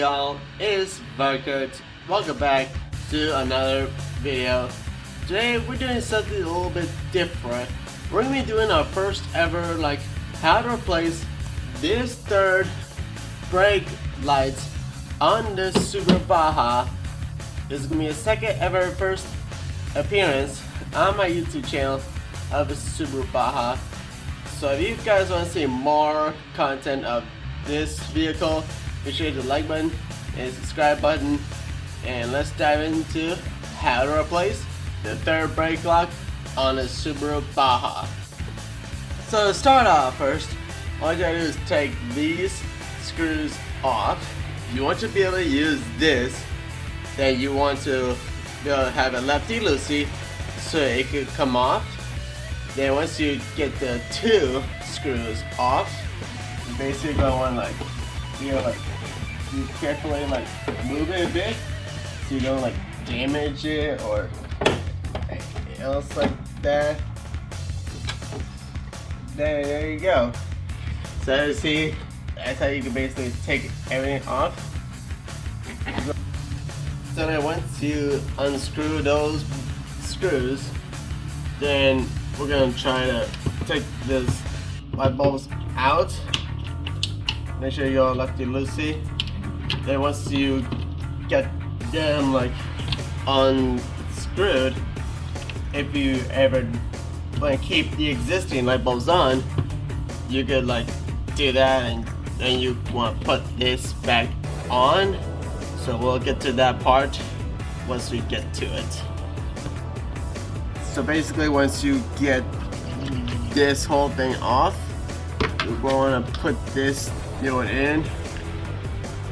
Y'all, it's VertKurt. Welcome back to another video. Today we're doing something a little bit different. We're gonna be doing our first ever how to replace this third brake lights on the Subaru Baja. This is gonna be a second ever first appearance on my YouTube channel of the Subaru Baja. So if you guys want to see more content of this vehicle, make sure you hit the like button and subscribe button, and let's dive into how to replace the third brake lock on a Subaru Baja. So to start off first, all you gotta do is take these screws off. You want to be able to use this, then you want to be able to have a lefty-loosey so it could come off. Then once you get the two screws off, you basically go on you carefully move it a bit so you don't damage it or anything else like that. There you go. So as you see, that's how you can basically take everything off. So then once you unscrew those screws, then we're gonna try to take this light bulbs out. Make sure you're lefty-loosey. Then once you get them unscrewed, if you ever want to keep the existing light bulbs on, you could do that, and then you want to put this back on. So we'll get to that part once we get to it. So basically, once you get this whole thing off, you're going to put this new one in.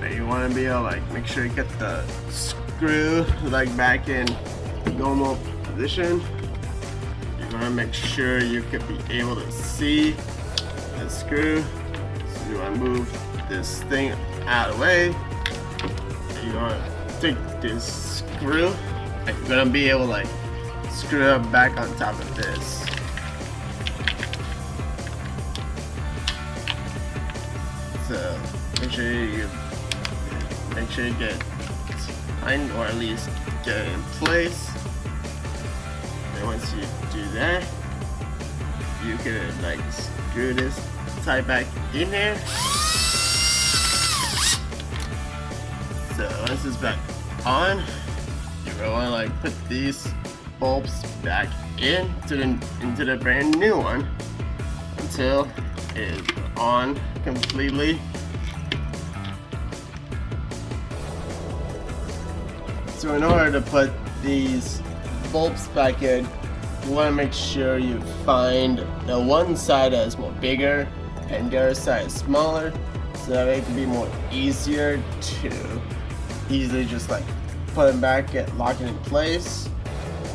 And you want to be able to make sure you get the screw back in normal position. You're going to make sure you can be able to see the screw. So you want to move this thing out of the way. You're going to take this screw, and you're going to be able to screw it back on top of this. So make sure you get it tightened, or at least get it in place. And once you do that, you can screw this tight back in there. So once it's back on, you're going to put these bulbs back into the brand new one until it is on completely. So in order to put these bulbs back in, you want to make sure you find the one side that is more bigger and the other side is smaller, so that it can be more easier to easily just put them back and lock it in place.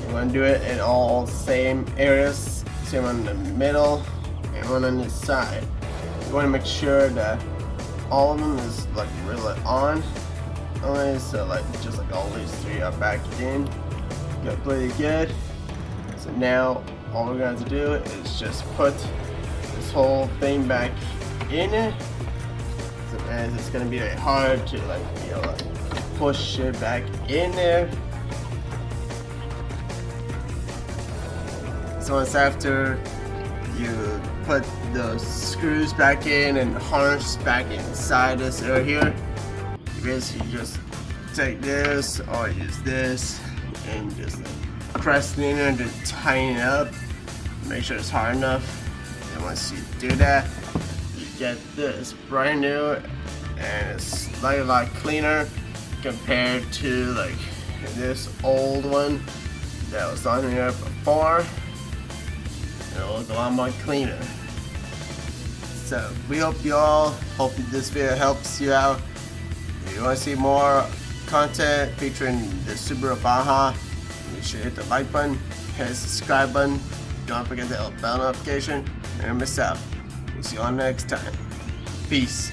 You want to do it in all same areas, same on the middle and one on this side. You want to make sure that all of them is really on. So just all these three are back in. Got pretty good. So now all we're going to do is just put this whole thing back in it. So as it's going to be very hard to push it back in there. So once after you put the screws back in and harness back inside this area here, you basically just take this or use this and just press it in there to tighten it up. Make sure it's hard enough. And once you do that, you get this brand new, and it's a lot cleaner compared to this old one that was on here before. It'll look a lot more cleaner. So we hope this video helps you out. If you want to see more content featuring the Subaru Baja, make sure you hit the like button, hit the subscribe button. Don't forget the bell notification, and miss out. We'll see you all next time. Peace.